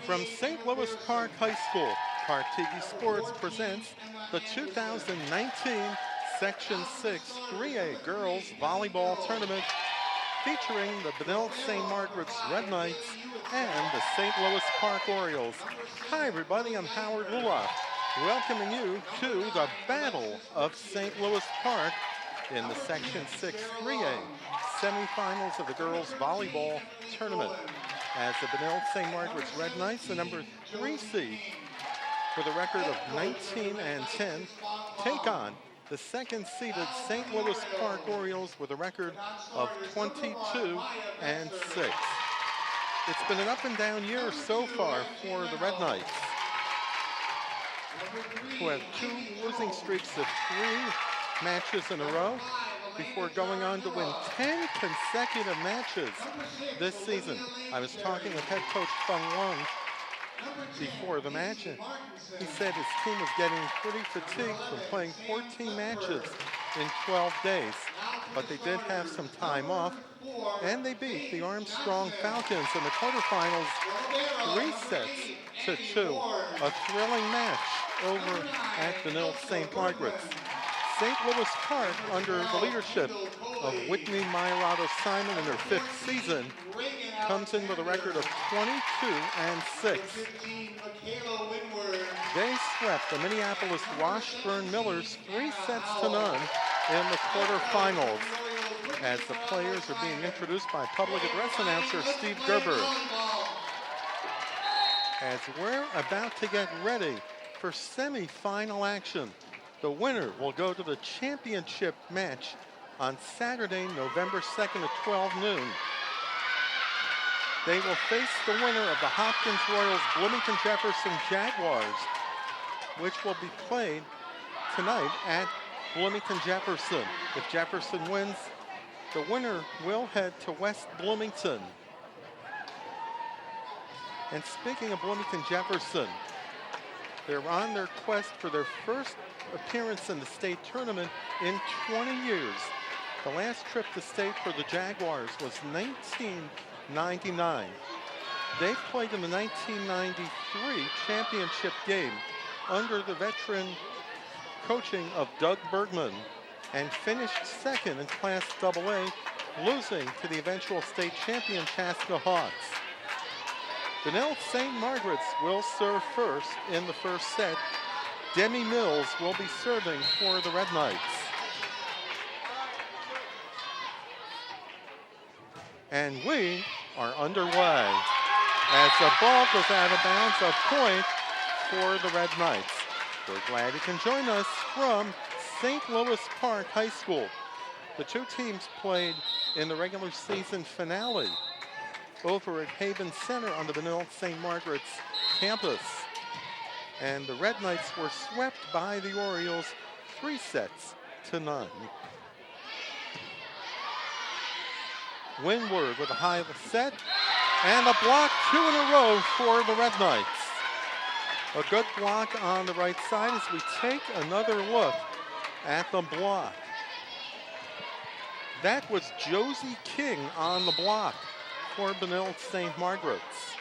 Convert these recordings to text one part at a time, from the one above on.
From St. Louis Park High School, ParkTV Sports presents the 2019 Section 6 3A Girls Volleyball Tournament featuring the Benilde-St. Margaret's Red Knights and the St. Louis Park Orioles. Hi everybody, I'm Howard Lula, welcoming you to the Battle of St. Louis Park in the Section 6 3A semifinals of the Girls Volleyball Tournament, as the Benilde-St. Margaret's Red Knights, the number 3 seed with a record of 19-10, take on the second-seeded St. Louis Park Orioles with a record of 22-6. It's been an up-and-down year so far for the Red Knights, who have 2 losing streaks of 3 matches in a row before going on to win 10 consecutive matches this season. I was talking with head coach Feng Wang before the match, and he said his team was getting pretty fatigued from playing 14 matches in 12 days. But they did have some time off, and they beat the Armstrong Falcons in the quarterfinals 3-2. A thrilling match over at Benilde-St. Margaret's. St. Louis Park, under the leadership of Whitney Mayorado-Simon in her 5th season, comes in with a record of 22-6. They swept the Minneapolis Washburn Millers 3-0 in the quarterfinals, as the players are being introduced by public address announcer Steve Gerber. As we're about to get ready for semifinal action, the winner will go to the championship match on Saturday, November 2nd at 12 noon. They will face the winner of the Hopkins Royals Bloomington Jefferson Jaguars, which will be played tonight at Bloomington Jefferson. If Jefferson wins, the winner will head to West Bloomington. And speaking of Bloomington Jefferson, they're on their quest for their first appearance in the state tournament in 20 years. The last trip to state for the Jaguars was 1999. They played in the 1993 championship game under the veteran coaching of Doug Bergman and finished second in Class AA, losing to the eventual state champion Chaska Hawks. Benilde-St. Margaret's will serve first in the first set. Demi Mills will be serving for the Red Knights. And we are underway as the ball goes out of bounds, a point for the Red Knights. We're glad you can join us from St. Louis Park High School. The 2 teams played in the regular season finale over at Haven Center on the Benilde-St. Margaret's campus. And the Red Knights were swept by the Orioles 3-0. Windward with a high set and a block, 2 in a row for the Red Knights. A good block on the right side as we take another look at the block. That was Josie King on the block for Benilde-St. Margaret's.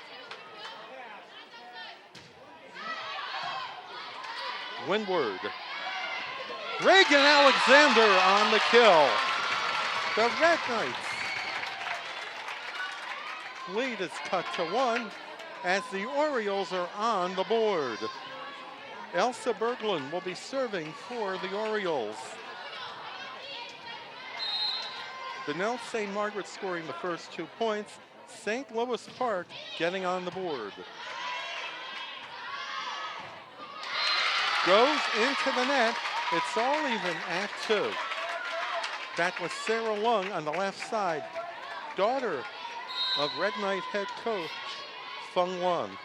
Windward. Reagan Alexander on the kill. The Red Knights lead is cut to 1 as the Orioles are on the board. Elsa Berglund will be serving for the Orioles. Benilde-St. Margaret scoring the first 2 points. St. Louis Park getting on the board. Goes into the net. It's all even at 2. That was Sarah Lung on the left side, daughter of Red Knight head coach Feng Wang.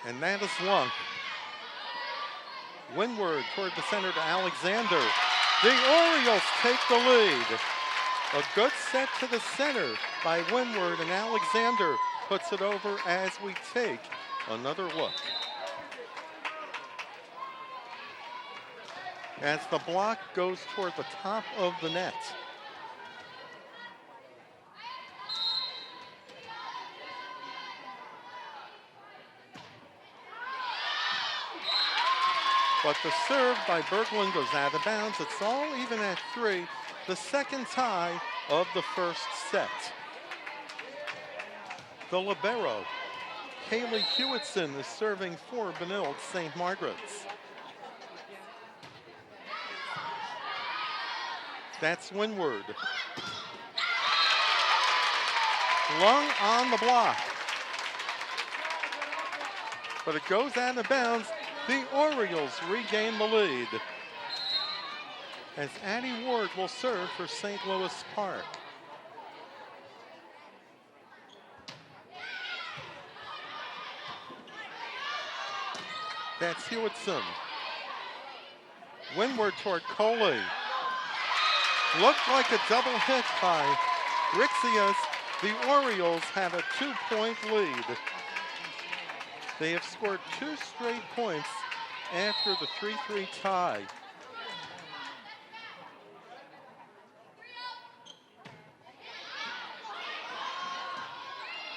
And that is Lung. Windward toward the center to Alexander. The Orioles take the lead. A good set to the center by Windward, and Alexander puts it over as we take another look. As the block goes toward the top of the net. But the serve by Berglund goes out of bounds. It's all even at 3, the second tie of the first set. The libero, Kaylee Hewitson, is serving for Benilde-St. Margaret's. That's Windward. Lung on the block. But it goes out of bounds. The Orioles regain the lead as Addie Ward will serve for St. Louis Park. That's Hewitson. Windward toward Coley. Looked like a double hit by Brixius. The Orioles have a 2-point lead. They have scored 2 straight points after the 3-3 tie.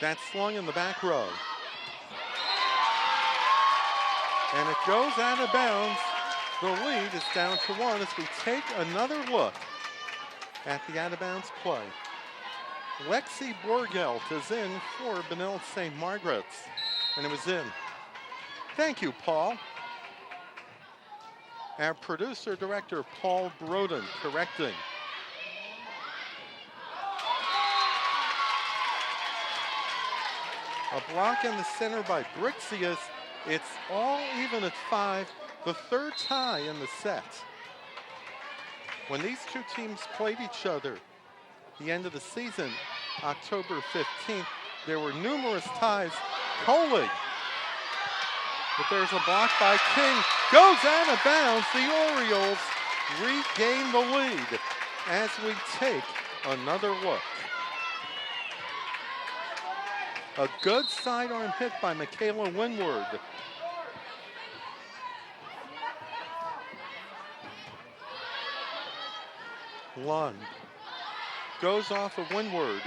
That's slung in the back row. And it goes out of bounds. The lead is down to 1 as we take another look at the out of bounds play. Lexi Borgelt is in for Benilde-St. Margaret's, and it was in. Thank you, Paul. Our producer-director, Paul Broden, correcting. A block in the center by Brixius. It's all even at 5, the third tie in the set. When these two teams played each other the end of the season, October 15th, there were numerous ties. Coley, but there's a block by King. Goes out of bounds. The Orioles regain the lead as we take another look. A good sidearm hit by Michaela Windward. Lund goes off of Windward.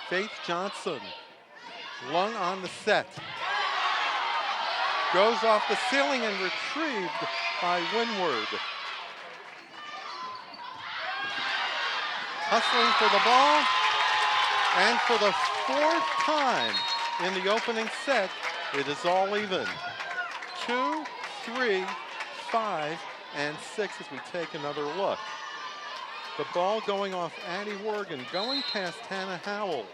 Faith Johnson. Lung on the set. Goes off the ceiling and retrieved by Windward. Hustling for the ball. And for the 4th time in the opening set, it is all even. 2, 3, 5, and 6 as we take another look. The ball going off Addie Worgan, going past Hannah Howell.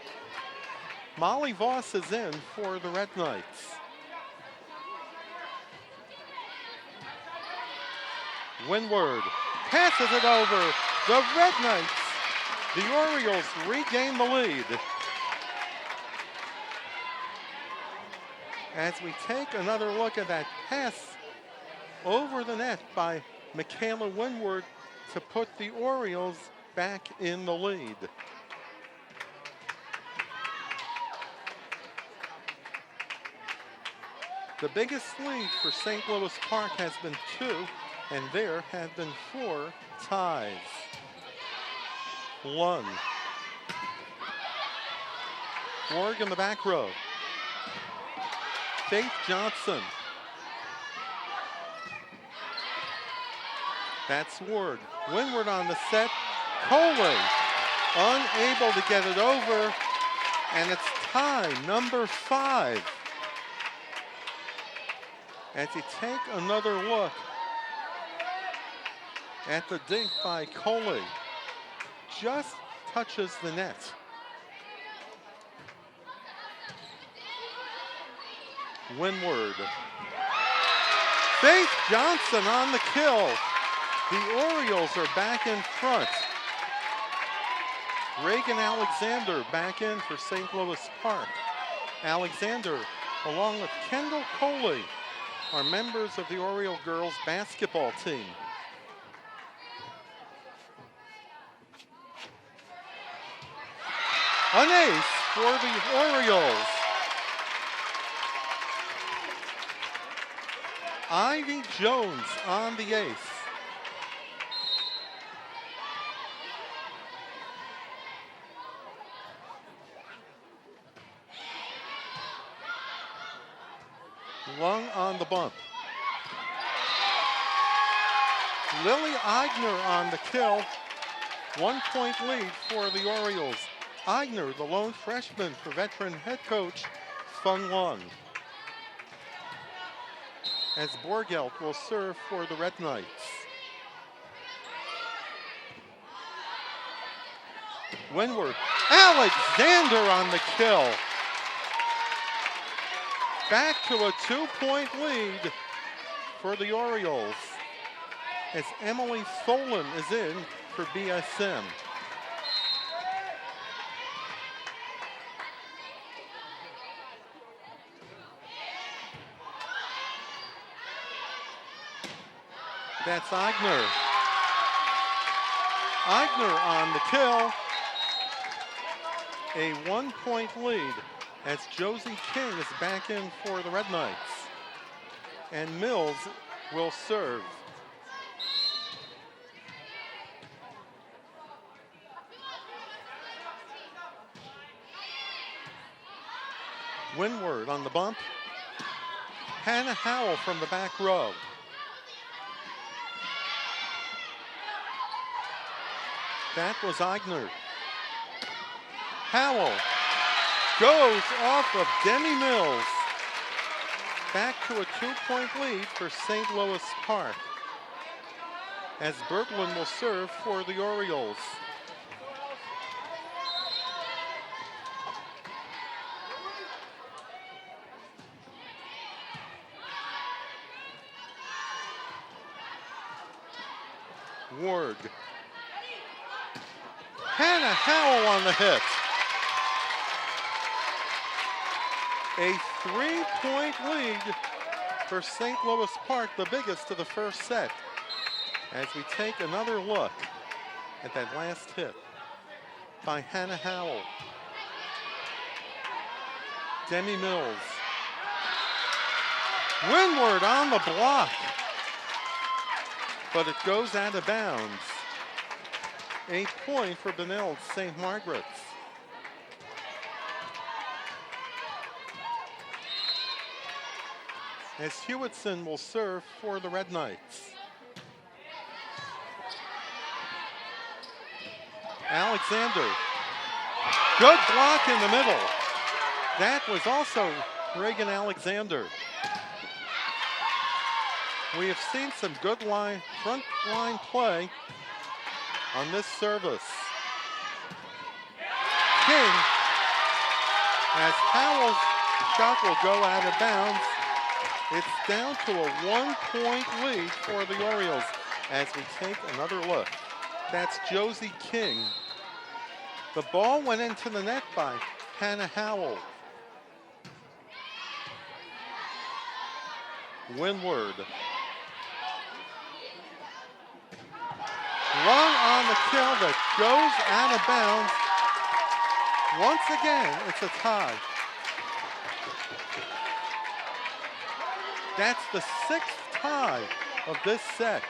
Molly Voss is in for the Red Knights. Windward passes it over. The Red Knights, the Orioles regain the lead. As we take another look at that pass over the net by Michaela Windward to put the Orioles back in the lead. The biggest lead for St. Louis Park has been 2, and there have been 4 ties. Lund. Ward in the back row. Faith Johnson. That's Ward. Windward on the set. Coley unable to get it over. And it's tie number 5. As you take another look at the dink by Coley. Just touches the net. Windward. Faith Johnson on the kill. The Orioles are back in front. Reagan Alexander back in for St. Louis Park. Alexander, along with Kendall Coley, are members of the Oriole girls basketball team. An ace for the Orioles. Ivy Jones on the ace. Lung on the bump. Lily Eigner on the kill. 1 point lead for the Orioles. Eigner, the lone freshman for veteran head coach Fung Lun. As Borgelt will serve for the Red Knights. Windward. Alexander on the kill. Back to a 2-point lead for the Orioles as Emily Solon is in for BSM. That's Eigner. Eigner on the kill. A 1-point lead as Josie King is back in for the Red Knights. And Mills will serve. Windward on the bump. Hannah Howell from the back row. That was Eigner. Howell goes off of Demi Mills. Back to a 2-point lead for St. Louis Park as Berglund will serve for the Orioles. Ward. Hannah Howell on the hit. A 3-point lead for St. Louis Park, the biggest of the first set. As we take another look at that last hit by Hannah Howell. Demi Mills. Windward on the block. But it goes out of bounds. A point for Benilde-St. Margaret's. As Hewitson will serve for the Red Knights. Alexander. Good block in the middle. That was also Reagan Alexander. We have seen some good front line play on this service. King, as Howell's shot will go out of bounds, it's down to a 1-point lead for the Orioles as we take another look. That's Josie King. The ball went into the net by Hannah Howell. Windward. Run on the kill that goes out of bounds. Once again, it's a tie. That's the 6th tie of this set.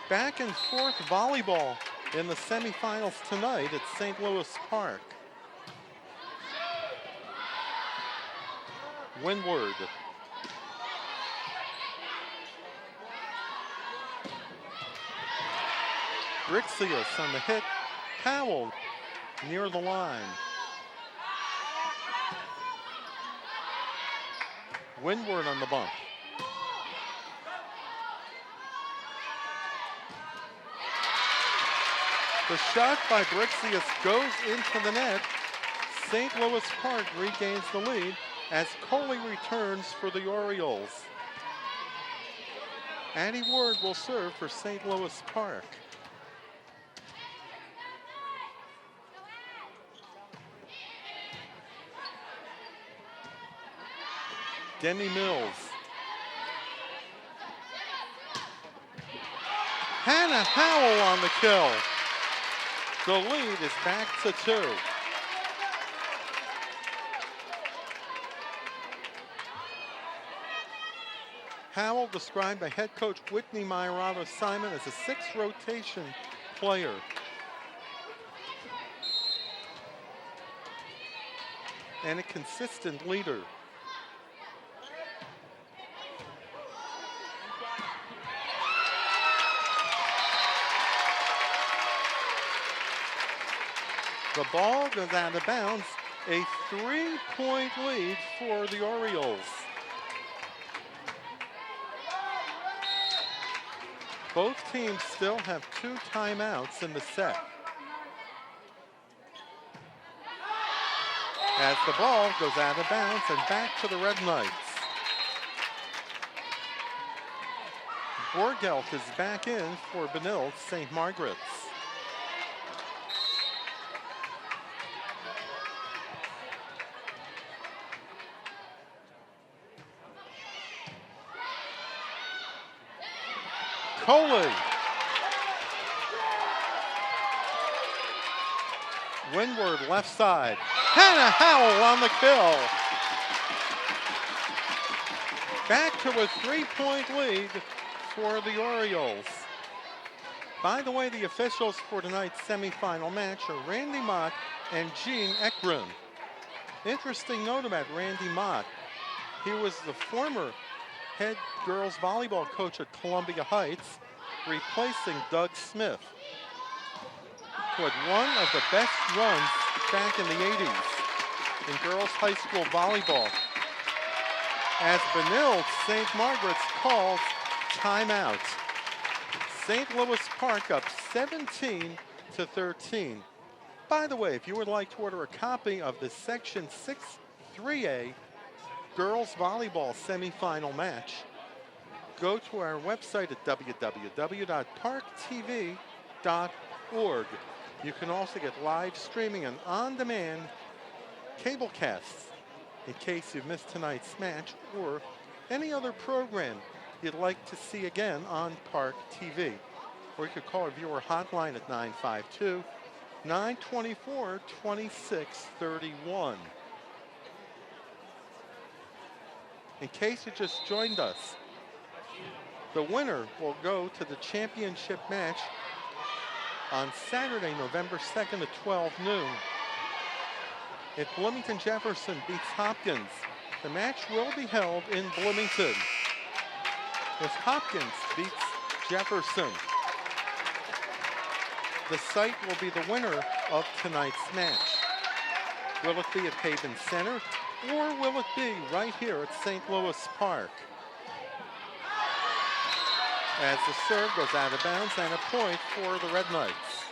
Back and forth volleyball in the semifinals tonight at St. Louis Park. Windward. Brixius on the hit. Howell near the line. Windward on the bump. The shot by Brixius goes into the net. St. Louis Park regains the lead as Coley returns for the Orioles. Annie Ward will serve for St. Louis Park. Demi Mills. Hannah Howell on the kill. The lead is back to 2. Howell, described by head coach Whitney Mayorado-Simon as a 6th rotation player. And a consistent leader. the ball goes out of bounds. A 3-point lead for the Orioles. Both teams still have 2 timeouts in the set. As the ball goes out of bounds and back to the Red Knights. Borgelt is back in for Benilde-St. Margaret's. Coley. Windward left side. Hannah Howell on the kill. Back to a 3-point lead for the Orioles. By the way, the officials for tonight's semifinal match are Randy Mott and Gene Ekgren. Interesting note about Randy Mott. He was the former head girls volleyball coach at Columbia Heights, replacing Doug Smith, who had one of the best runs back in the 80s in girls high school volleyball. As Benilde-St. Margaret's calls timeout. St. Louis Park up 17-13. By the way, if you would like to order a copy of the Section 6 3A girls volleyball semifinal match, go to our website at www.parktv.org. You can also get live streaming and on-demand cable casts in case you've missed tonight's match or any other program you'd like to see again on Park TV. Or you could call our viewer hotline at 952-924-2631. In case you just joined us, the winner will go to the championship match on Saturday, November 2nd at 12 noon. If Bloomington Jefferson beats Hopkins, the match will be held in Bloomington. If Hopkins beats Jefferson, the site will be the winner of tonight's match. Will it be at Haven Center, or will it be right here at St. Louis Park? As the serve goes out of bounds and a point for the Red Knights.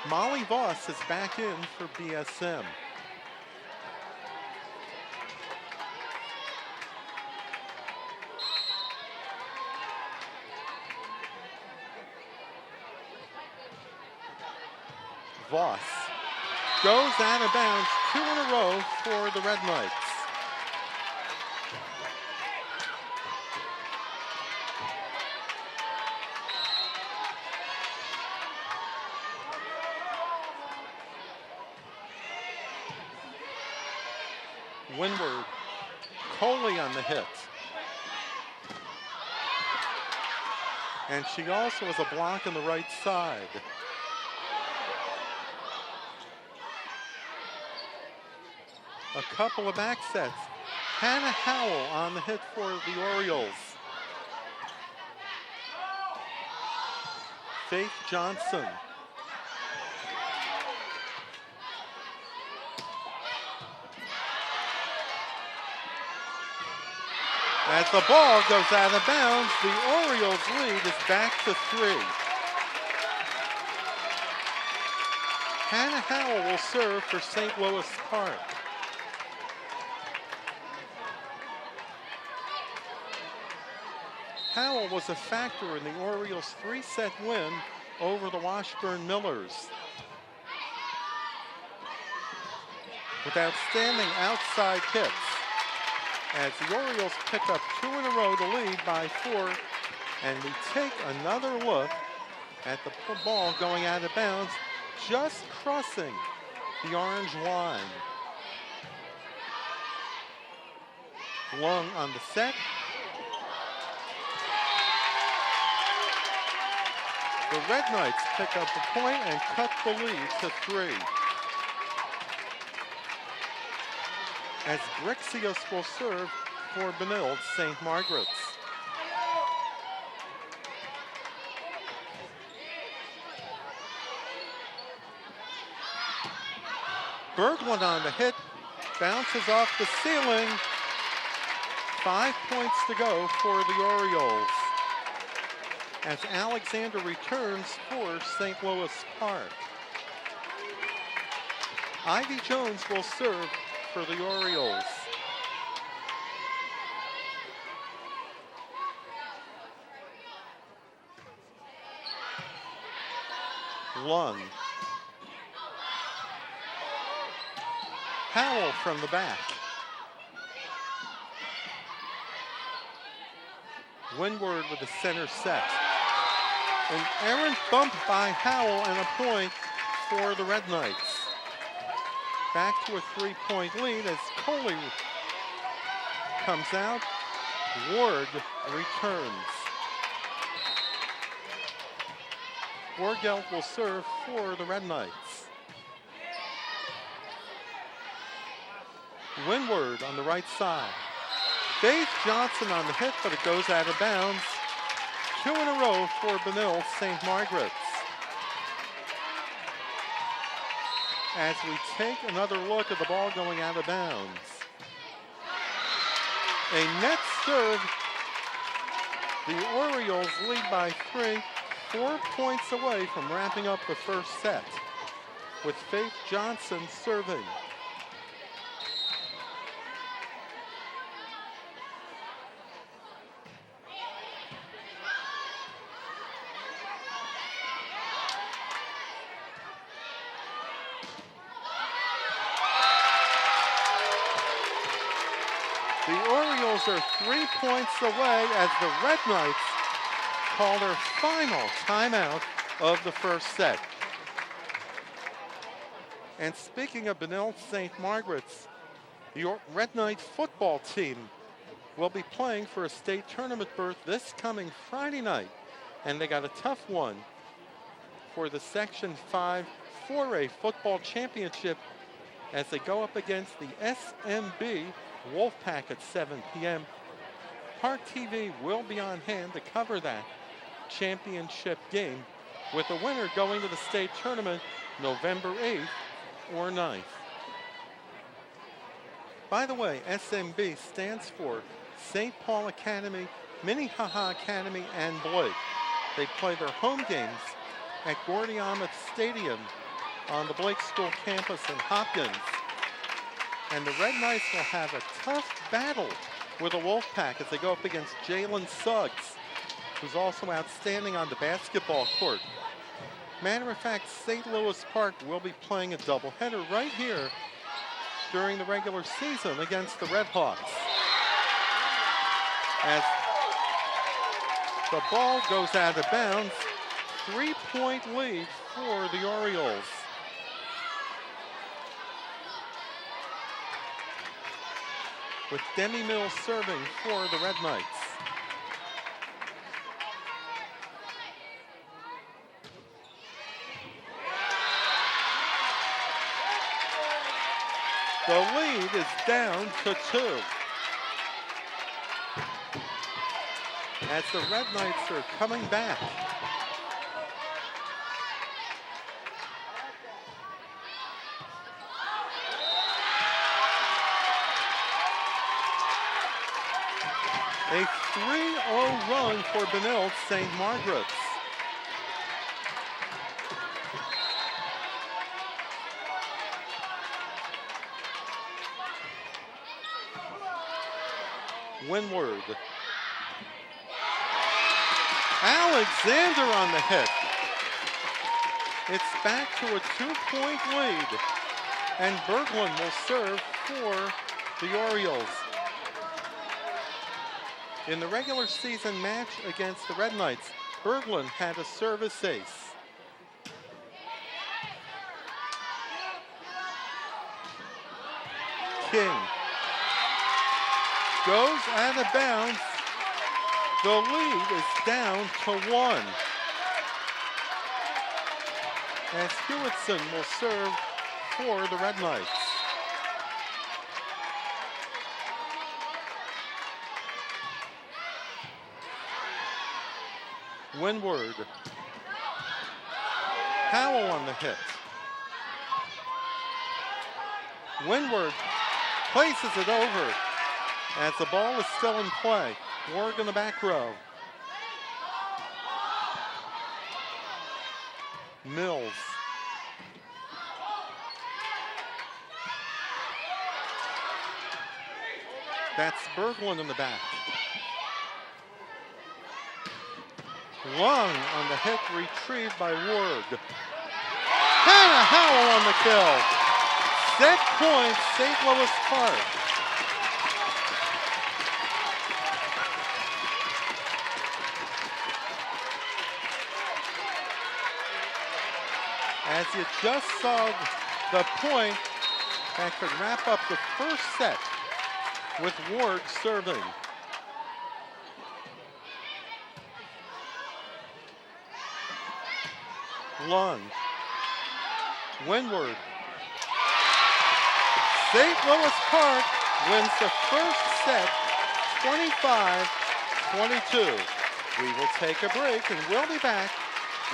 Molly Voss is back in for BSM. Voss goes out of bounds, 2 in a row for the Red Knights. Windward, Coley on the hit. And she also has a block on the right side. A couple of back sets. Hannah Howell on the hit for the Orioles. Faith Johnson. As the ball goes out of bounds, the Orioles lead is back to 3. Hannah Howell will serve for St. Louis Park. Howell was a factor in the Orioles' 3-set win over the Washburn Millers. With outstanding outside hits, as the Orioles pick up 2 in a row to lead by 4, and we take another look at the ball going out of bounds, just crossing the orange line. Long on the set. The Red Knights pick up the point and cut the lead to 3. As Brixius will serve for Benilde-St. Margaret's. Berglund on the hit, bounces off the ceiling. 5 points to go for the Orioles as Alexander returns for St. Louis Park. Ivy Jones will serve for the Orioles. Lund. Howell from the back. Windward with the center set. An errant bump by Howell and a point for the Red Knights. Back to a 3-point lead as Coley comes out. Ward returns. Borgelt will serve for the Red Knights. Windward on the right side. Faith Johnson on the hit, but it goes out of bounds. 2 in a row for Benilde-St. Margaret's. As we take another look at the ball going out of bounds. A net serve. The Orioles lead by 3, 4 points away from wrapping up the first set, with Faith Johnson serving. The Orioles are 3 points away as the Red Knights call their final timeout of the first set. And speaking of Benilde-St. Margaret's, the Red Knight football team will be playing for a state tournament berth this coming Friday night. And they got a tough one for the Section 5 4A football championship as they go up against the SMB Wolfpack at 7 p.m. ParkTV will be on hand to cover that championship game, with the winner going to the state tournament November 8th or 9th. By the way, SMB stands for St. Paul Academy, Minnehaha Academy, and Blake. They play their home games at Gordiamouth Stadium on the Blake School campus in Hopkins. And the Red Knights will have a tough battle with the Wolfpack as they go up against Jalen Suggs, who's also outstanding on the basketball court. Matter of fact, St. Louis Park will be playing a doubleheader right here during the regular season against the Red Hawks. As the ball goes out of bounds, 3-point lead for the Orioles. With Demi Mills serving for the Red Knights. The lead is down to 2. As the Red Knights are coming back. A 3-0 run for Benilde-St. Margaret's. Windward. Alexander on the hit. It's back to a 2-point lead. And Berglund will serve for the Orioles. In the regular season match against the Red Knights, Berglund had a service ace. King goes out of bounds. The lead is down to 1. As Hewitson will serve for the Red Knights. Windward. Howell on the hit. Windward places it over as the ball is still in play. Ward in the back row. Mills. That's Berglund in the back. Lung on the hit, retrieved by Ward. Hannah Howell on the kill. Set point, St. Louis Park. As you just saw the point that could wrap up the first set with Ward serving. Lung. Windward. St. Louis Park wins the first set 25-22. We will take a break and we'll be back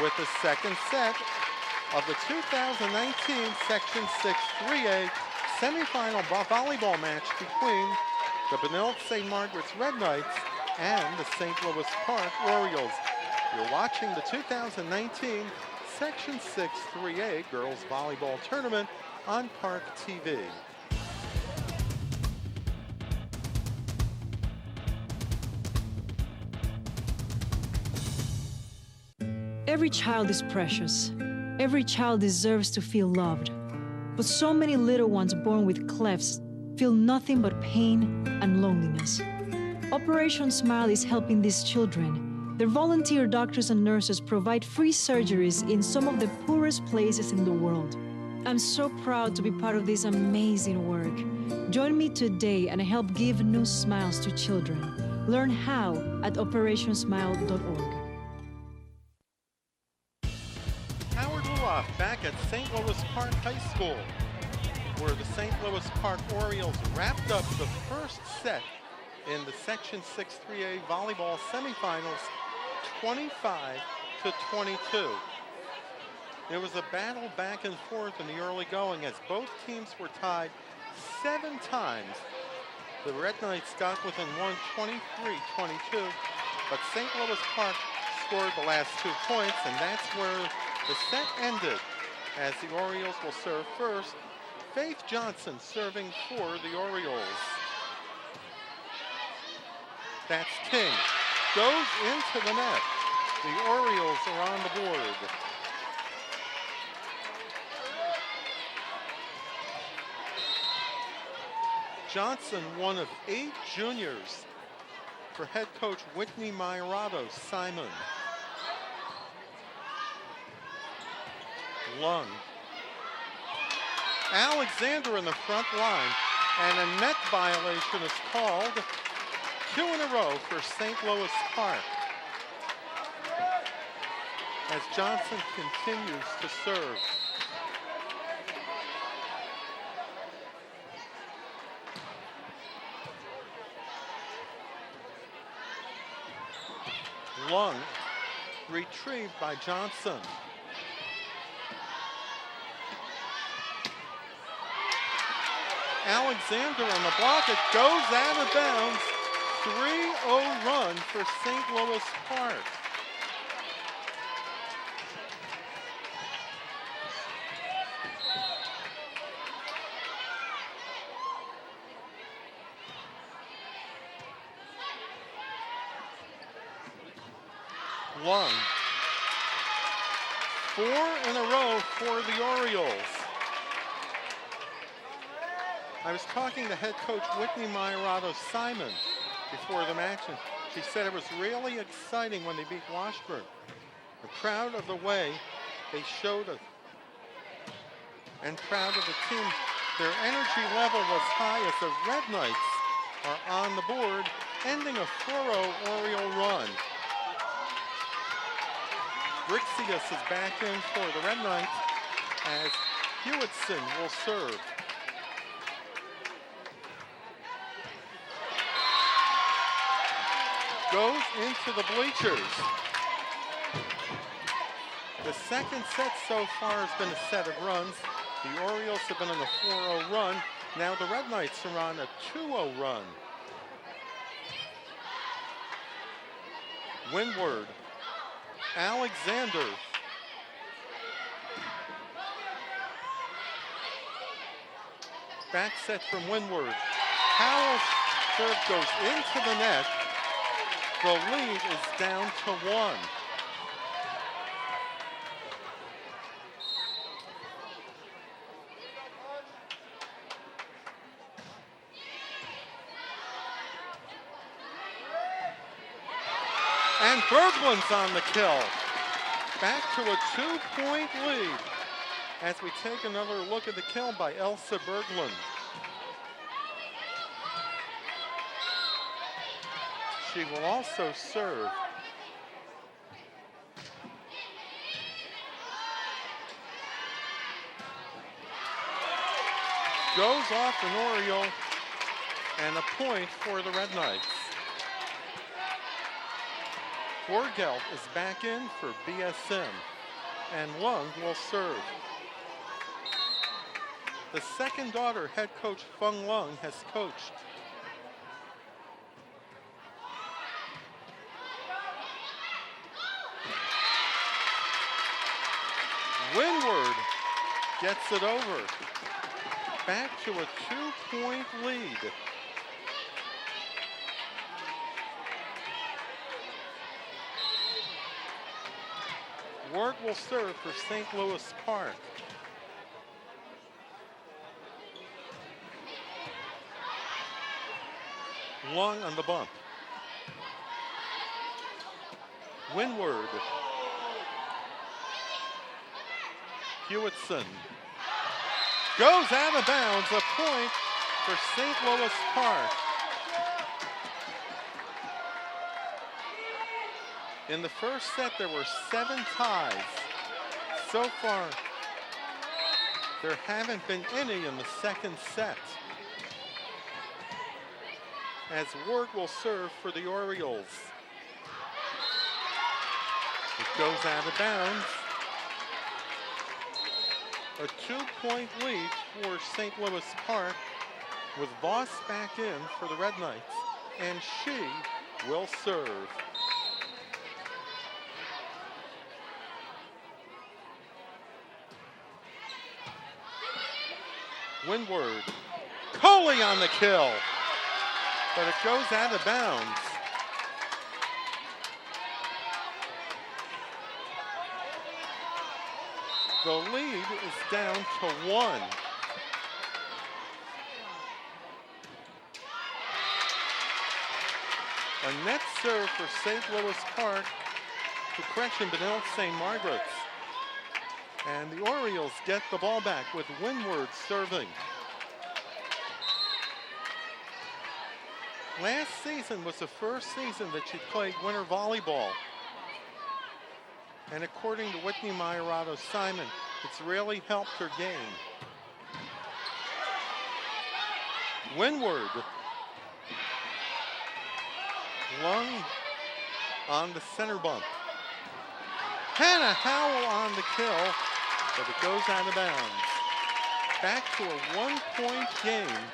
with the second set of the 2019 Section 6 3A semifinal volleyball match between the Benilde-St. Margaret's Red Knights and the St. Louis Park Orioles. You're watching the 2019 Section 6 3A Girls Volleyball Tournament on ParkTV. Every child is precious. Every child deserves to feel loved. But so many little ones born with clefts feel nothing but pain and loneliness. Operation Smile is helping these children. Their volunteer doctors and nurses provide free surgeries in some of the poorest places in the world. I'm so proud to be part of this amazing work. Join me today and help give new smiles to children. Learn how at operationsmile.org. Back at St. Louis Park High School, where the St. Louis Park Orioles wrapped up the first set in the Section 6 3A volleyball semifinals 25-22. There was a battle back and forth in the early going as both teams were tied 7 times. The Red Knights got within one 23-22, but St. Louis Park scored the last 2 points, and that's where the set ended, as the Orioles will serve first. Faith Johnson serving for the Orioles. That's King. Goes into the net. The Orioles are on the board. Johnson, one of 8 juniors for head coach Whitney Maiorato Simon. Lung. Alexander in the front line, and a net violation is called. 2 in a row for St. Louis Park, as Johnson continues to serve. Lung retrieved by Johnson. Alexander on the block. It goes out of bounds. 3-0 run for St. Louis Park. Lung. 4 in a row for the Orioles. I was talking to head coach Whitney Maiorato Simon before the match, and she said it was really exciting when they beat Washburn. They're proud of the way they showed it, and proud of the team. Their energy level was high as the Red Knights are on the board, ending a 4-0 Oriole run. Brixius is back in for the Red Knights as Hewitson will serve. Goes into the bleachers. The second set so far has been a set of runs. The Orioles have been on a 4-0 run. Now the Red Knights are on a 2-0 run. Windward, Alexander. Back set from Windward. Howell's serve goes into the net. The lead is down to 1. And Berglund's on the kill. Back to a 2-point lead as we take another look at the kill by Elsa Berglund. She will also serve. Goes off an Oriole and a point for the Red Knights. Borgelt is back in for BSM, and Lung will serve. The second daughter head coach Feng Lung has coached. Windward gets it over. Back to a 2-point lead. Ward will serve for St. Louis Park. Long on the bump. Windward. Hewitson. Goes out of bounds, a point for St. Louis Park. In the first set, there were 7 ties. So far, there haven't been any in the second set. As Ward will serve for the Orioles. It goes out of bounds. A 2-point lead for St. Louis Park with Voss back in for the Red Knights, and she will serve. Windward. Coley on the kill, but it goes out of bounds. The lead is down to 1. A net serve for St. Louis Park, Benilde-St. Margaret. And the Orioles get the ball back with Windward serving. Last season was the first season that she played winter volleyball. And according to Whitney Maiorato Simon, it's really helped her game. Windward. Lung on the center bump. Hannah Howell on the kill, but it goes out of bounds. Back to a 1-point game.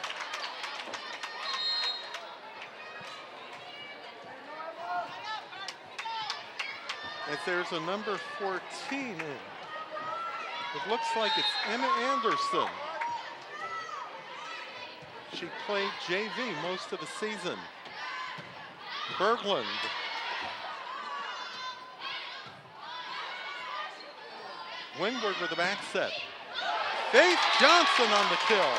As there's a number 14 in. It looks like it's Emma Anderson. She played JV most of the season. Berglund. Windward with the back set. Faith Johnson on the kill.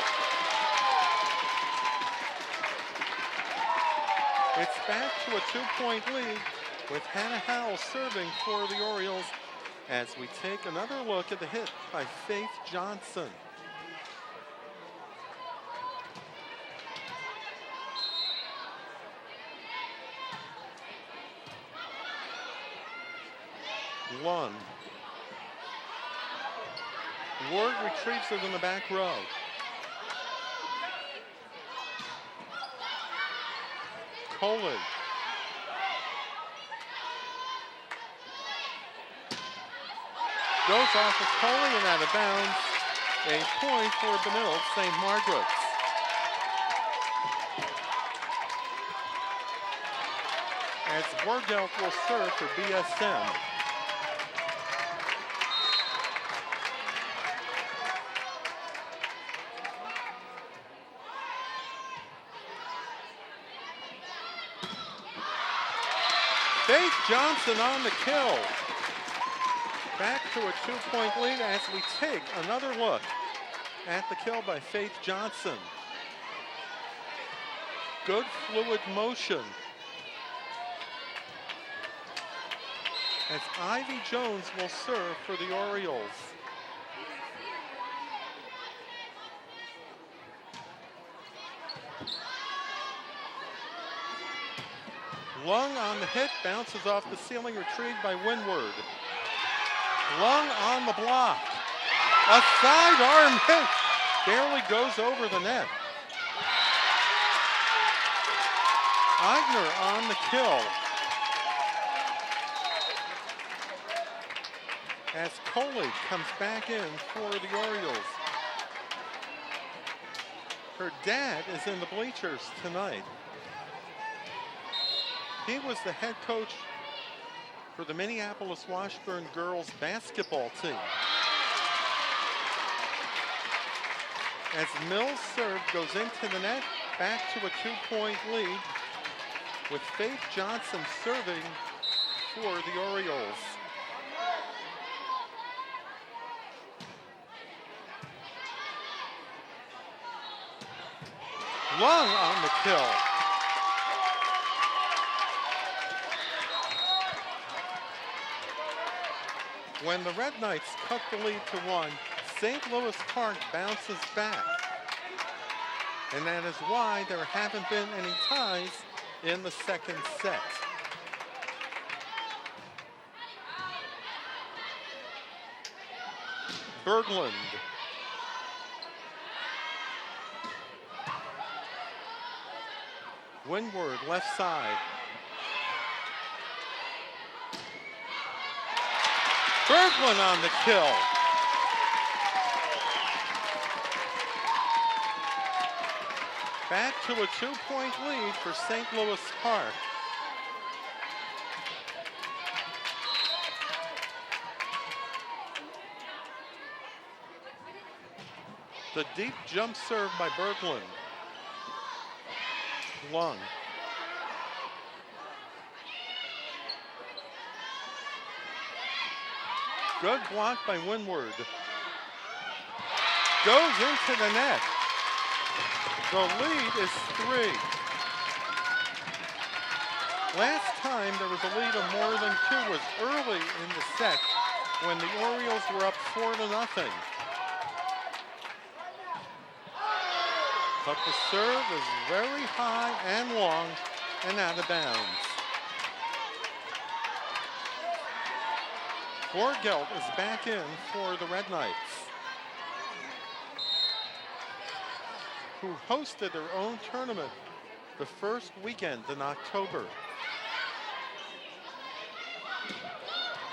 It's back to a 2-point lead with Hannah Howell serving for the Orioles as we take another look at the hit by Faith Johnson. Lund. Ward retrieves it in the back row. Coley. Goes off of Coley and out of bounds. A point for Benilde-St. Margaret. as Borgelt will serve for BSM. Faith Johnson on the kill. Back to a 2-point lead as we take another look at the kill by Faith Johnson. Good fluid motion. As Ivy Jones will serve for the Orioles. Lung on the hit, bounces off the ceiling, retrieved by Windward. Lung on the block. A sidearm hit, barely goes over the net. Eigner on the kill. As Coley comes back in for the Orioles. Her dad is in the bleachers tonight. He was the head coach for the Minneapolis-Washburn girls basketball team. As Mills' serve goes into the net, back to a 2-point lead with Faith Johnson serving for the Orioles. Lung on the kill. When the Red Knights cut the lead to 1, St. Louis Park bounces back. And that is why there haven't been any ties in the second set. Berglund. Windward, left side. Berglund on the kill. Back to a 2-point lead for St. Louis Park. The deep jump serve by Berglund. Lung. Good block by Windward. Goes into the net. The lead is 3. Last time there was a lead of more than 2 was early in the set when the Orioles were up 4-0. But the serve is very high and long and out of bounds. Borgelt is back in for the Red Knights, who hosted their own tournament the first weekend in October.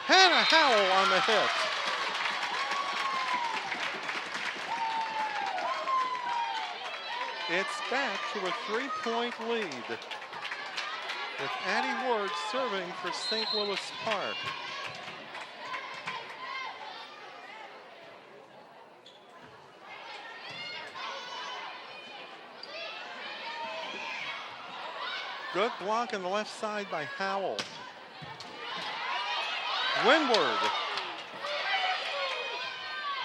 Hannah Howell on the hit. It's back to a 3-point lead with Addie Ward serving for St. Louis Park. Good block on the left side by Howell. Windward.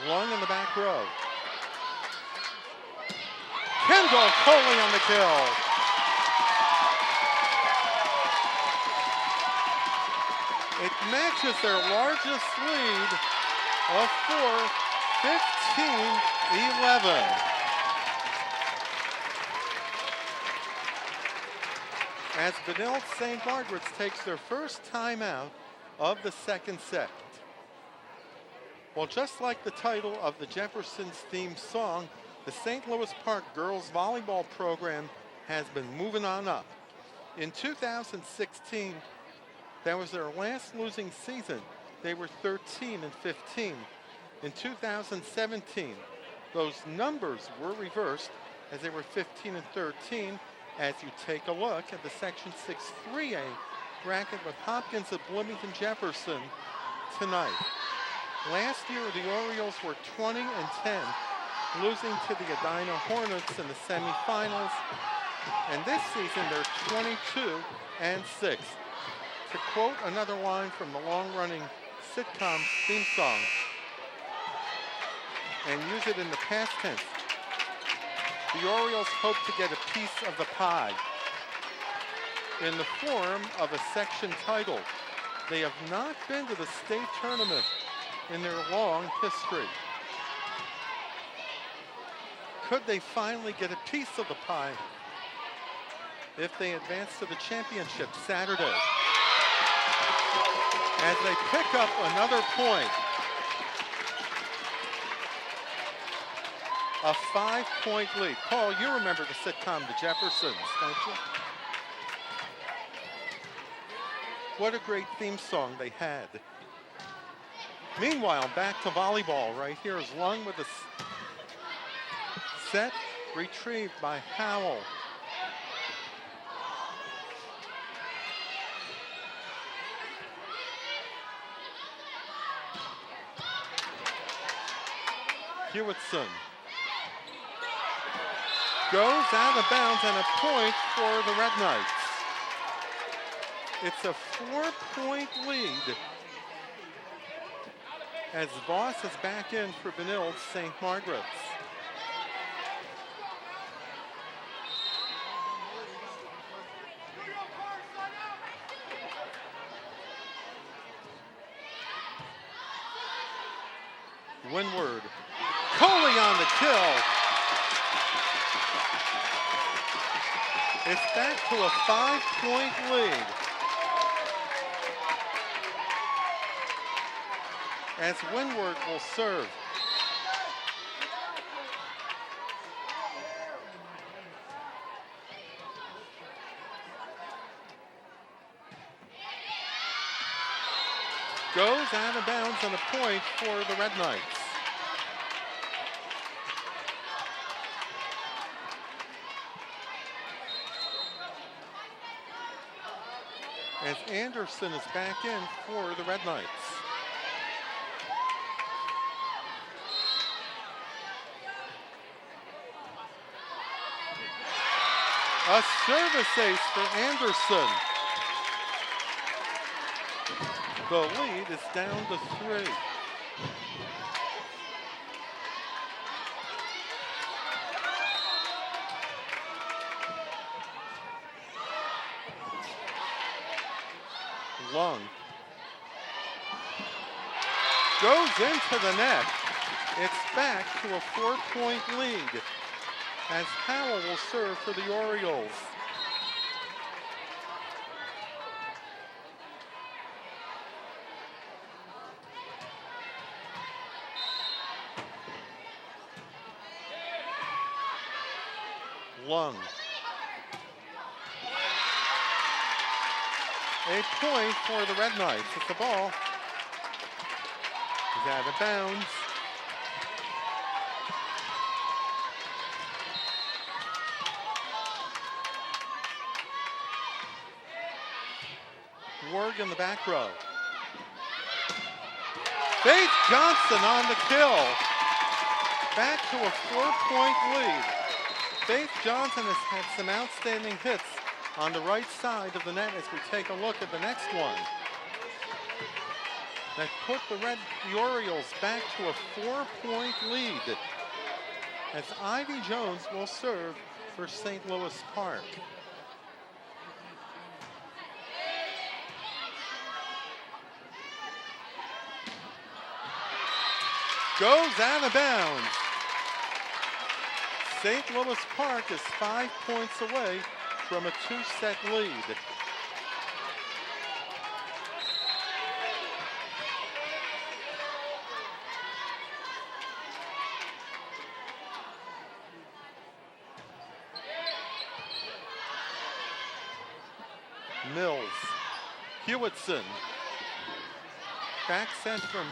Lung in the back row. Kendall Coley on the kill. It matches their largest lead of 4, 15-11. As Benilde-St. Margaret's takes their first timeout of the second set. Well, just like the title of the Jefferson's theme song, the St. Louis Park girls volleyball program has been moving on up. In 2016, that was their last losing season. They were 13-15. In 2017, those numbers were reversed as they were 15-13. As you take a look at the Section 6 3A bracket with Hopkins at Bloomington Jefferson tonight. Last year, the Orioles were 20-10, losing to the Edina Hornets in the semifinals. And this season, they're 22-6. To quote another line from the long-running sitcom theme song, and use it in the past tense, the Orioles hope to get a piece of the pie in the form of a section title. They have not been to the state tournament in their long history. Could they finally get a piece of the pie if they advance to the championship Saturday? As they pick up another point. A 5-point lead. Paul, you remember the sitcom The Jeffersons, don't you? What a great theme song they had. Meanwhile, back to volleyball. Right here is Lung with a set retrieved by Howell. Hewitson goes out of bounds and a point for the Red Knights. It's a 4-point lead as Voss is back in for Benilde-St. Margaret's. Windward. Coley on the kill. It's back to a 5-point lead. As Windward will serve. Goes out of bounds and a point for the Red Knights. As Anderson is back in for the Red Knights. A service ace for Anderson. The lead is down to 3. Lung goes into the net. It's back to a 4-point lead as Howell will serve for the Orioles. Lung. A point for the Red Knights. It's the ball. He's out of bounds. Ward in the back row. Faith Johnson on the kill. Back to a 4-point lead. Faith Johnson has had some outstanding hits on the right side of the net as we take a look at the next one. That put the Orioles back to a 4-point lead as Ivy Jones will serve for St. Louis Park. Goes out of bounds. St. Louis Park is 5 points away from a 2-set lead. Mills. Hewitson. Back sent from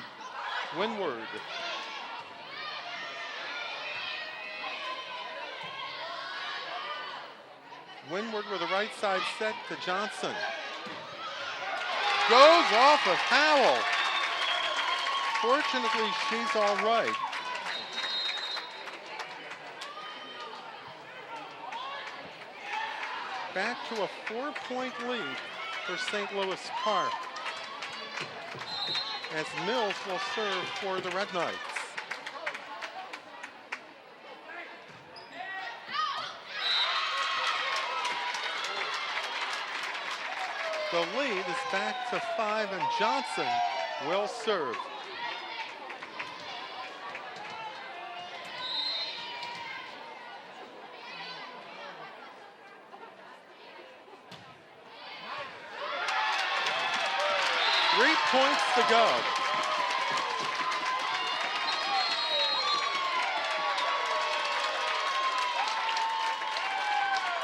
Windward. Windward with the right side set to Johnson. goes off of Howell. Fortunately, she's all right. Back to a 4-point lead for St. Louis Park, as Mills will serve for the Red Knights. The lead is back to 5, and Johnson will serve. Points to go.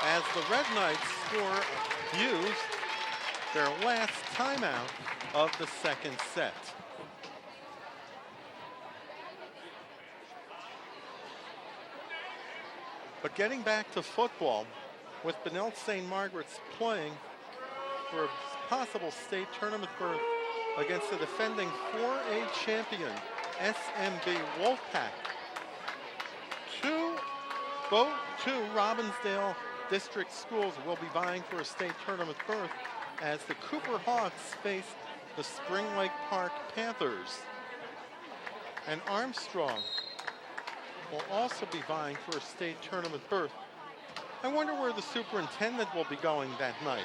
As the Red Knights use their last timeout of the second set. But getting back to football, with Benilde-St. Margaret's playing for a possible state tournament berth against the defending 4A champion, SMB Wolfpack. Two Robbinsdale district schools will be vying for a state tournament berth as the Cooper Hawks face the Spring Lake Park Panthers. And Armstrong will also be vying for a state tournament berth. I wonder where the superintendent will be going that night.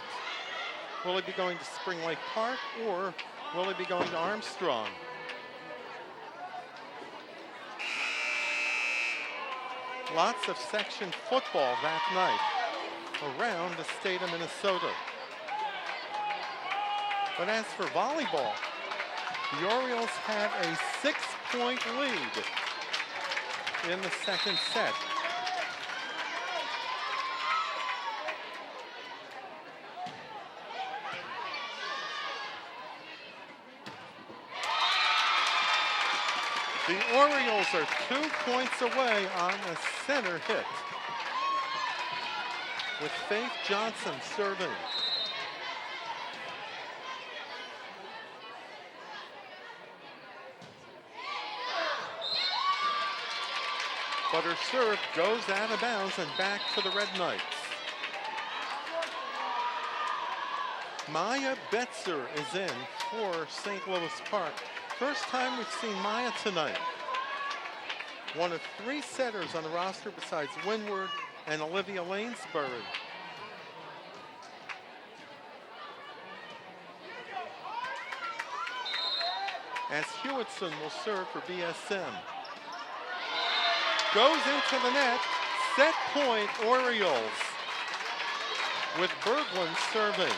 Will he be going to Spring Lake Park, or will he be going to Armstrong? Lots of section football that night around the state of Minnesota. But as for volleyball, the Orioles have a 6-point lead in the second set. The Orioles are 2 points away on a center hit, with Faith Johnson serving. But her serve goes out of bounds and back to the Red Knights. Maya Betzer is in for St. Louis Park. First time we've seen Maya tonight. One of 3 setters on the roster besides Windward and Olivia Lanesbury. As Hewitson will serve for BSM. Goes into the net, set point Orioles, with Berglund serving.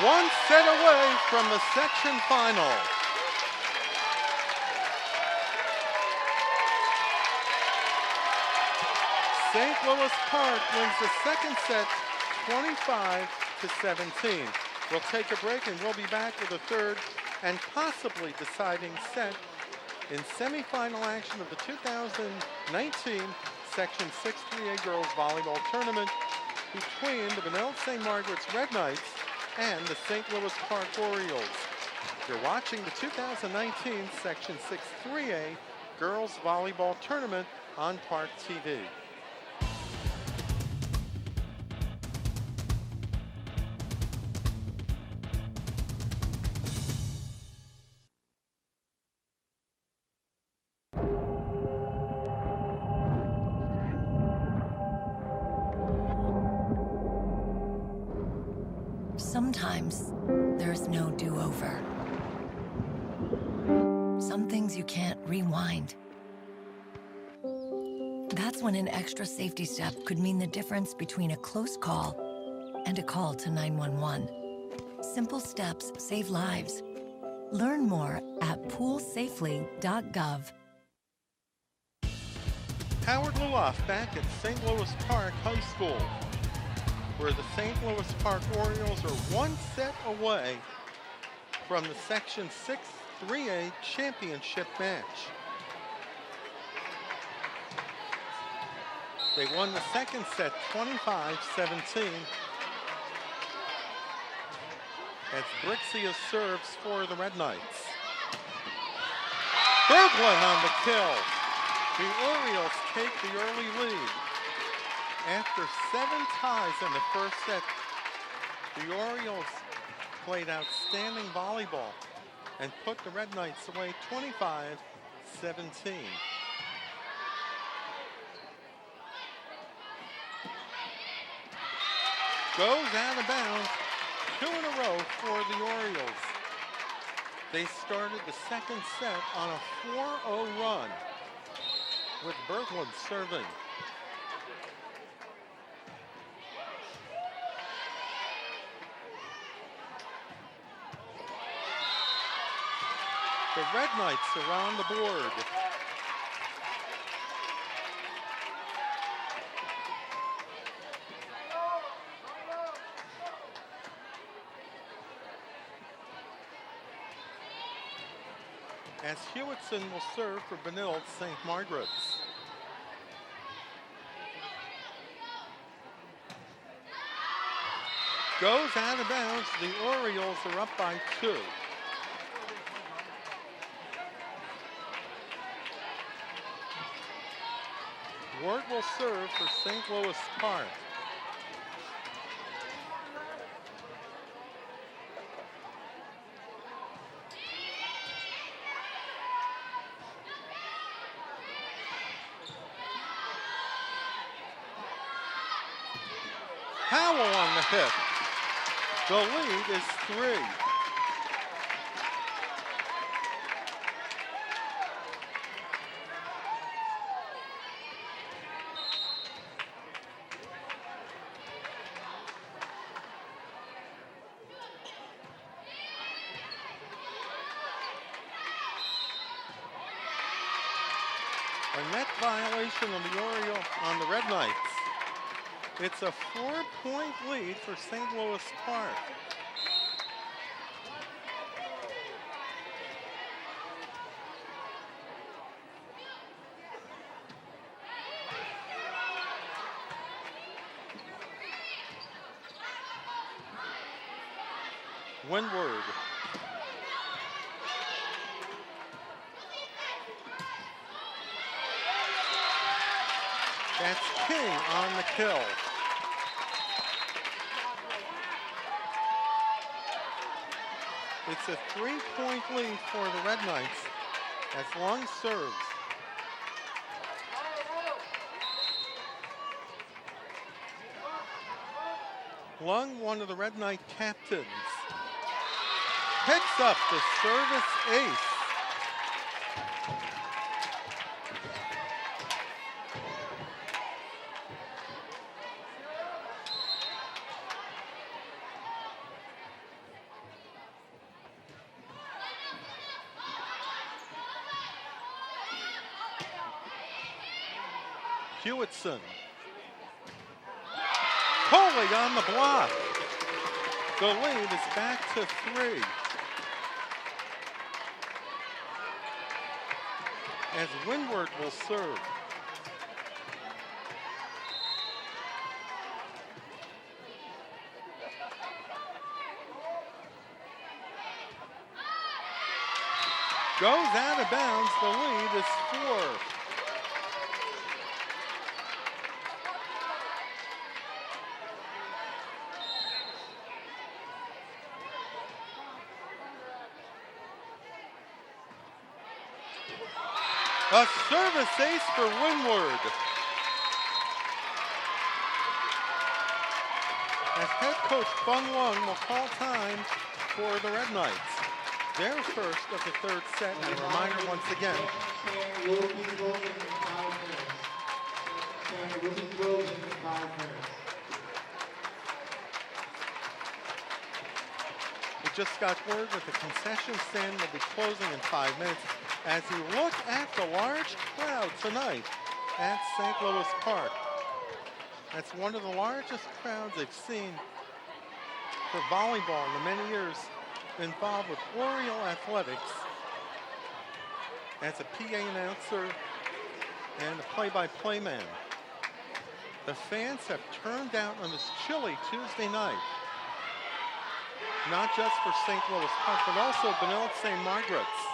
One set away from the section final. St. Louis Park wins the second set 25-17. We'll take a break and we'll be back with a third and possibly deciding set in semifinal action of the 2019 Section 6-3A Girls Volleyball Tournament between the Benilde-St. Margaret's Red Knights and the St. Louis Park Orioles. You're watching the 2019 Section 6-3A Girls Volleyball Tournament on ParkTV. Sometimes there's no do-over. Some things you can't rewind. That's when an extra safety step could mean the difference between a close call and a call to 911. Simple steps save lives. Learn more at poolsafely.gov. Howard Luloff back at St. Louis Park High School. where the St. Louis Park Orioles are one set away from the Section 6 3A championship match. They won the second set 25-17 as Brixia serves for the Red Knights. Berglund on the kill. The Orioles take the early lead. After 7 ties in the first set, the Orioles played outstanding volleyball and put the Red Knights away 25-17. Goes out of bounds, 2 in a row for the Orioles. They started the second set on a 4-0 run with Berglund serving. The Red Knights are on the board. As Hewitson will serve for Benilde-St. Margaret's. Goes out of bounds. The Orioles are up by 2. Ward will serve for St. Louis Park. Howell on the hit. The lead is 3. A net violation on the Red Knights. It's a 4-point lead for St. Louis Park. Windward. That's King on the kill. It's a 3-point lead for the Red Knights as Lung serves. Lung, one of the Red Knight captains, picks up the service ace. Hewitson. Coley on the block. The lead is back to 3. As Windward will serve. Goes out of bounds. The lead is 4. A service ace for Windward. As head coach Bung Lung will call time for the Red Knights. Their first of the third set, and a reminder once again. We just got word that the concession stand will be closing in 5 minutes. As you look at the large crowd tonight at St. Louis Park, That's one of the largest crowds they've seen for volleyball in the many years involved with Oriole Athletics. As a PA announcer and a play-by-play man. The fans have turned out on this chilly Tuesday night, not just for St. Louis Park, but also Benilde-St. Margaret's.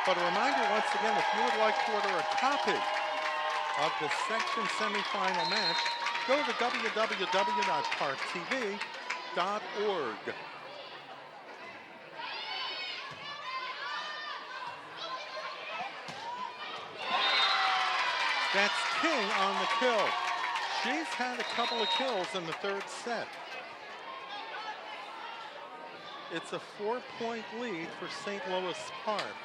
But a reminder once again, if you would like to order a copy of the section semifinal match, go to www.ParkTV.org. That's King on the kill. She's had a couple of kills in the third set. It's a 4-point lead for St. Louis Park.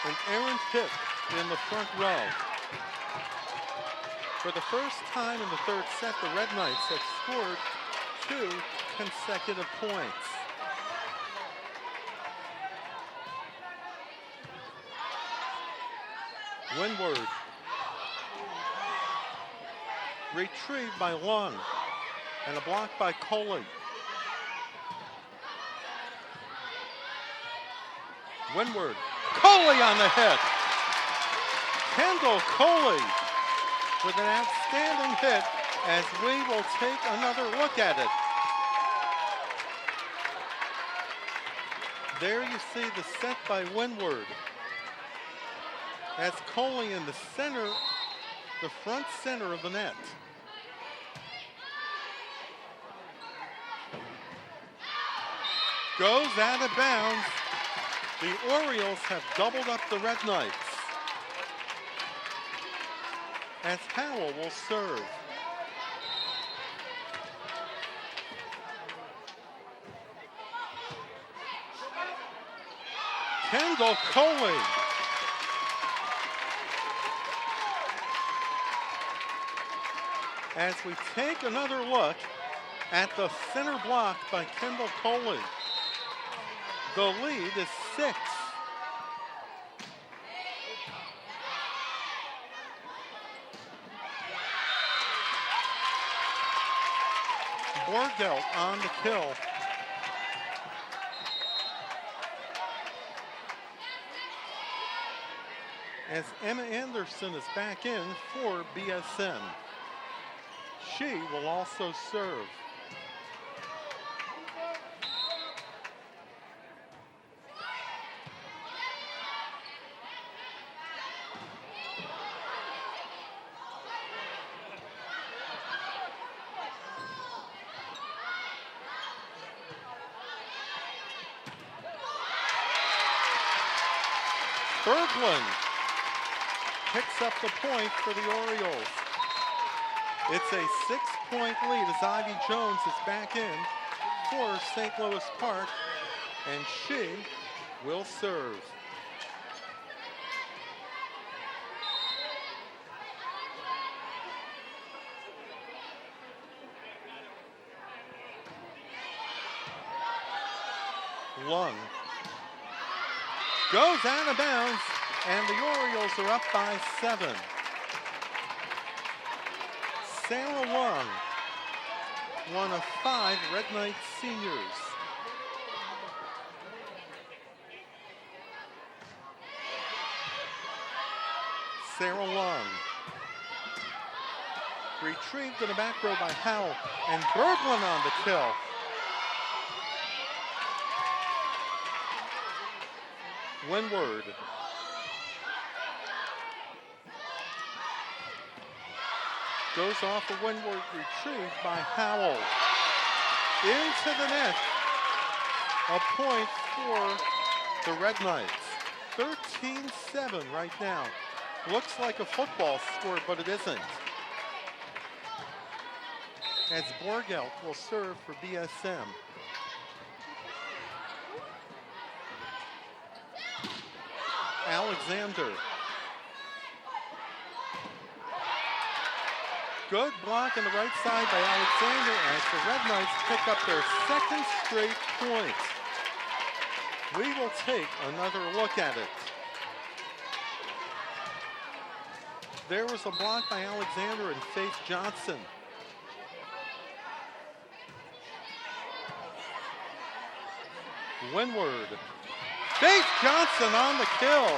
An errant hit in the front row. For the first time in the third set, the Red Knights have scored 2 consecutive points. Windward. Retrieved by Lung. And a block by Coley. Windward. Coley on the hit. Kendall Coley with an outstanding hit as we will take another look at it. There you see the set by Windward. As Coley in the center, the front center of the net. Goes out of bounds. The Orioles have doubled up the Red Knights. As Howell will serve. Kendall Coley. As we take another look at the center block by Kendall Coley. The lead is 6. Borgelt on the kill. As Emma Anderson is back in for BSM. She will also serve. Berglund picks up the point for the Orioles. It's a 6-point lead as Ivy Jones is back in for St. Louis Park, and she will serve. Lung goes out of bounds, and the Orioles are up by 7. Sarah Lung, one of 5 Red Knight seniors. Sarah Lung. Retrieved in the back row by Howell, and Berglund on the kill. Windward. Goes off a Windward retrieve by Howell. Into the net. A point for the Red Knights. 13-7 right now. Looks like a football score, but it isn't. As Borgelt will serve for BSM. Alexander Good block on the right side by Alexander as the Red Knights pick up their second straight point. We will take another look at it. There was a block by Alexander and Faith Johnson. Windward. Faith Johnson on the kill.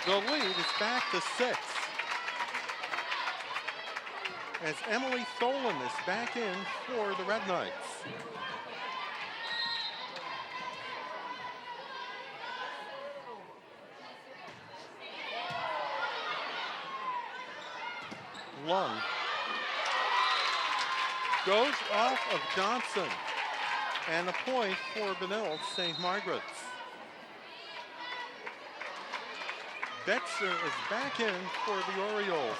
The lead is back to 6. As Emily Tholen is back in for the Red Knights. Lung goes off of Johnson, and a point for Benilde-St. Margaret's. Betzer is back in for the Orioles.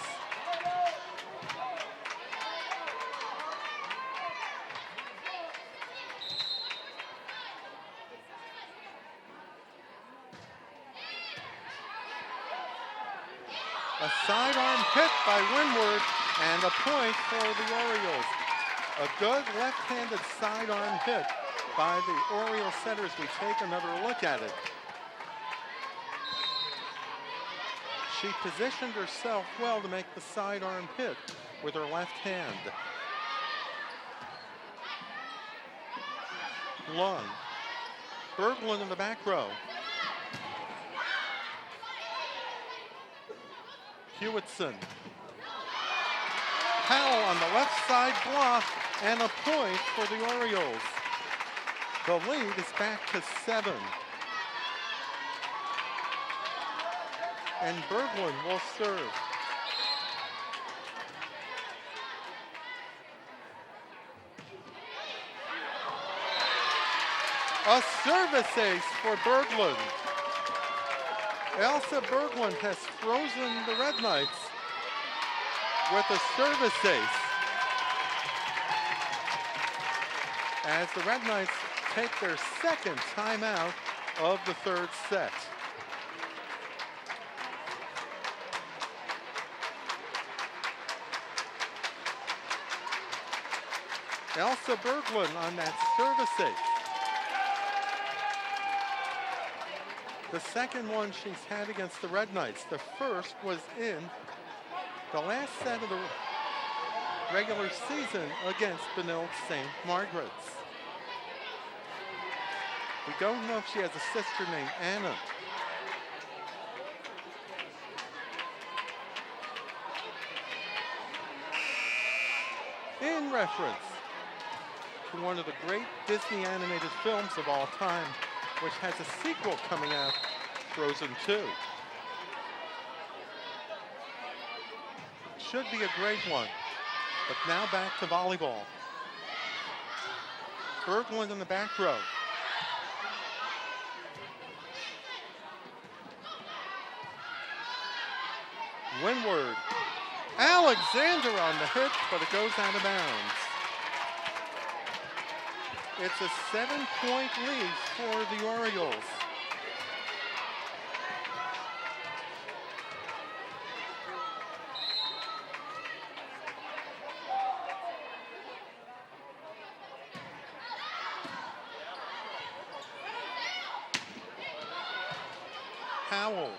A sidearm hit by Windward and a point for the Orioles. A good left-handed sidearm hit by the Orioles setters. We take another look at it. She positioned herself well to make the sidearm hit with her left hand. Lund. Berglund in the back row. Hewitson. Powell on the left side block and a point for the Orioles. The lead is back to 7. And Berglund will serve. A service ace for Berglund. Elsa Berglund has frozen the Red Knights with a service ace. As the Red Knights take their second timeout of the third set. Elsa Berglund on that service ace. The second one she's had against the Red Knights. The first was in the last set of the regular season against Benilde-St. Margaret's. We don't know if she has a sister named Anna. In reference to one of the great Disney animated films of all time, which has a sequel coming out, Frozen 2. Should be a great one, but now back to volleyball. Berglund in the back row. Windward. Alexander on the hit, but it goes out of bounds. It's a 7-point lead for the Orioles. Powell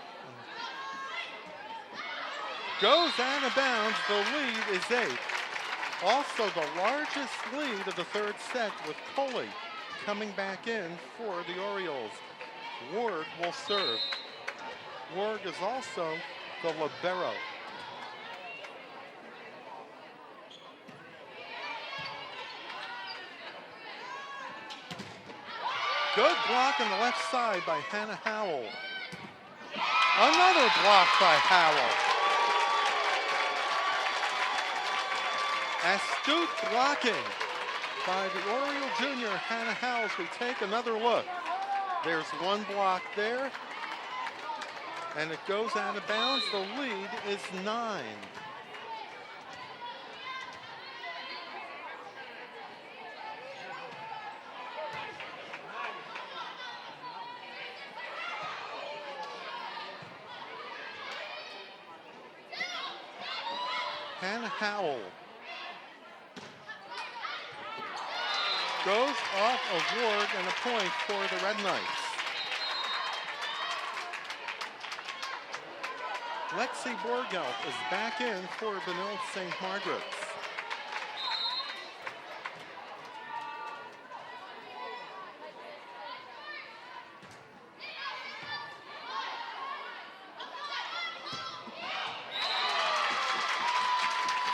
goes out of bounds. The lead is 8. Also the largest lead of the third set with Coley coming back in for the Orioles. Ward will serve. Ward is also the libero. Good block on the left side by Hannah Howell. Another block by Howell. Astute blocking by the Oriole junior, Hannah Howells. We take another look. There's one block there, and it goes out of bounds. The lead is 9. Hannah Howell. Goes off of Ward and a point for the Red Knights. Lexi Borgelt is back in for Benilde-St. Margaret's.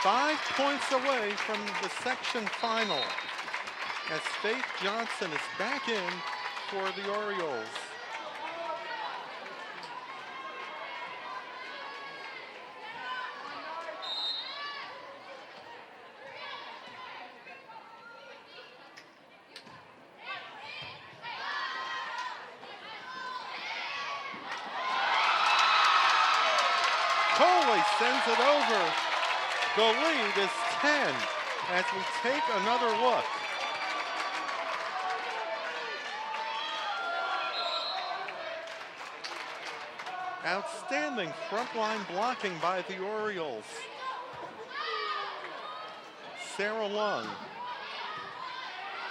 Five points away from the section final as Faith Johnson is back in for the Orioles. Coley sends it over. The lead is 10 as we take another look. Outstanding frontline blocking by the Orioles. Sarah Lung.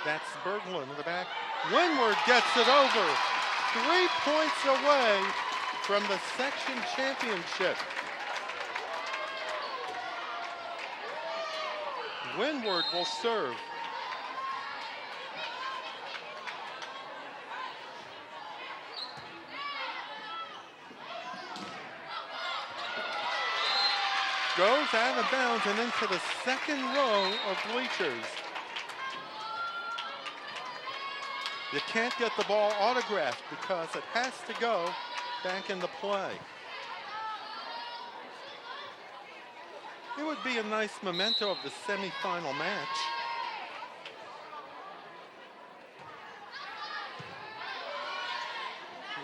That's Berglund in the back. Windward gets it over. 3 points away from the section championship. Windward will serve. Goes out of bounds and into the second row of bleachers. You can't get the ball autographed because it has to go back into play. It would be a nice memento of the semifinal match.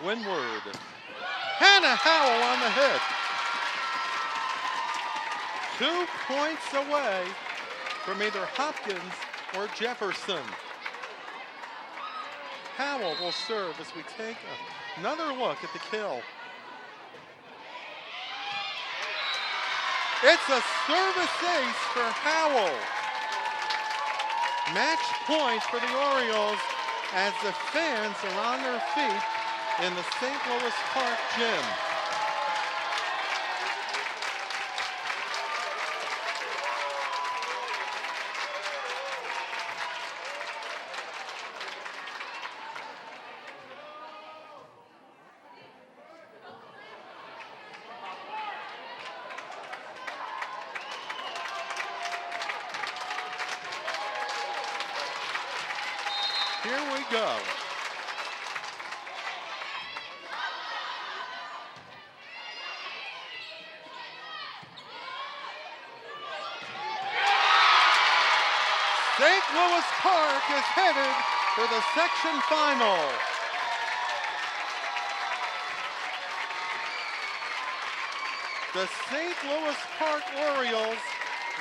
Windward. Hannah Howell on the hit. 2 points away from either Hopkins or Jefferson. Howell will serve as we take another look at the kill. It's a service ace for Howell. Match point for the Orioles as the fans are on their feet in the St. Louis Park gym. Here we go. St. Louis Park is headed for the section final. The St. Louis Park Orioles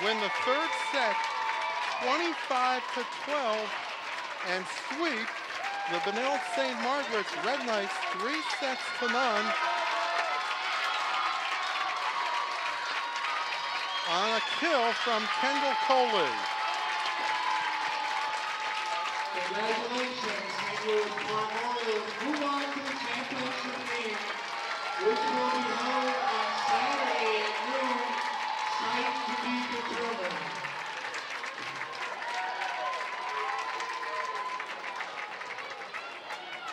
win the third set 25-12 and sweep the Benilde-St. Margaret's Red Knights 3-0 on a kill from Kendall Coley. Congratulations, St. Louis Park Orioles move on to the championship game, which will be held on Saturday at noon, site to be determined.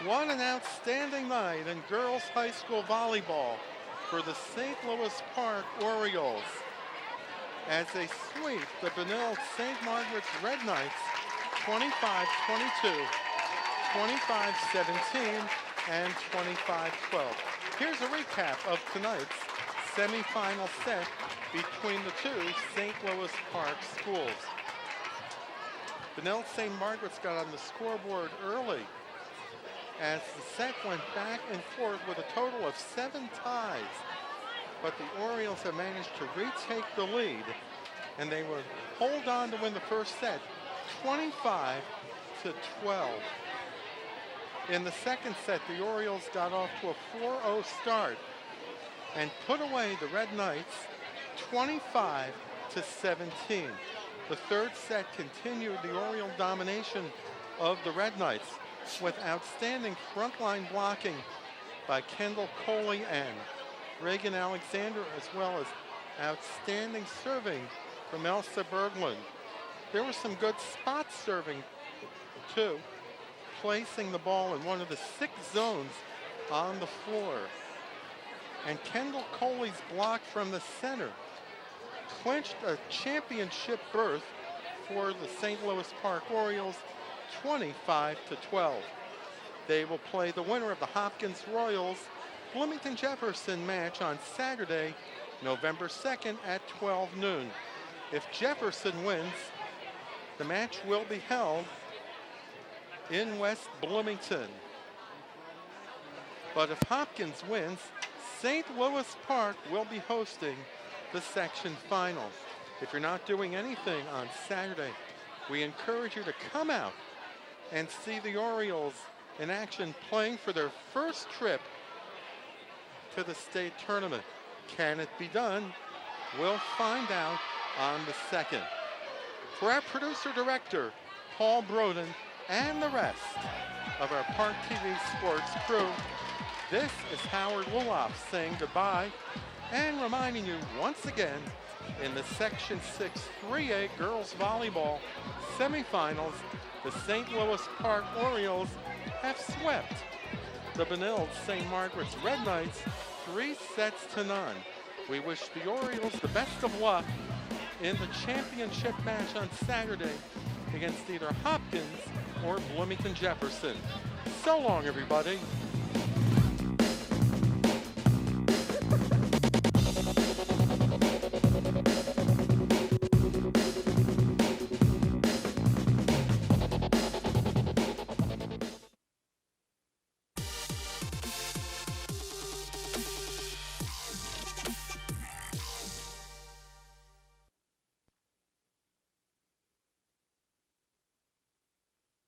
What an outstanding night in girls high school volleyball for the St. Louis Park Orioles as they sweep the Benilde-St. Margaret's Red Knights 25-22, 25-17, and 25-12. Here's a recap of tonight's semifinal set between the two St. Louis Park schools. Benilde-St. Margaret's got on the scoreboard early as the set went back and forth with a total of 7 ties. But the Orioles have managed to retake the lead, and they would hold on to win the first set 25-12. In the second set, the Orioles got off to a 4-0 start and put away the Red Knights 25-17. to 17. The third set continued the Oriole domination of the Red Knights with outstanding frontline blocking by Kendall Coley and Reagan Alexander, as well as outstanding serving from Elsa Berglund. There was some good spot serving too, placing the ball in one of the 6 zones on the floor. And Kendall Coley's block from the center clinched a championship berth for the St. Louis Park Orioles, 25-12. They will play the winner of the Hopkins Royals Bloomington Jefferson match on Saturday, November 2nd at 12 noon. If Jefferson wins, the match will be held in West Bloomington. But if Hopkins wins, St. Louis Park will be hosting the section final. If you're not doing anything on Saturday, we encourage you to come out and see the Orioles in action, playing for their first trip to the state tournament. Can it be done? We'll find out on the 2nd. For our producer-director, Paul Broden, and the rest of our ParkTV Sports crew, this is Howard Luloff saying goodbye and reminding you once again, in the Section 6 3A Girls Volleyball semifinals, the St. Louis Park Orioles have swept the Benilde-St. Margaret's Red Knights 3-0. We wish the Orioles the best of luck in the championship match on Saturday against either Hopkins or Bloomington Jefferson. So long, everybody.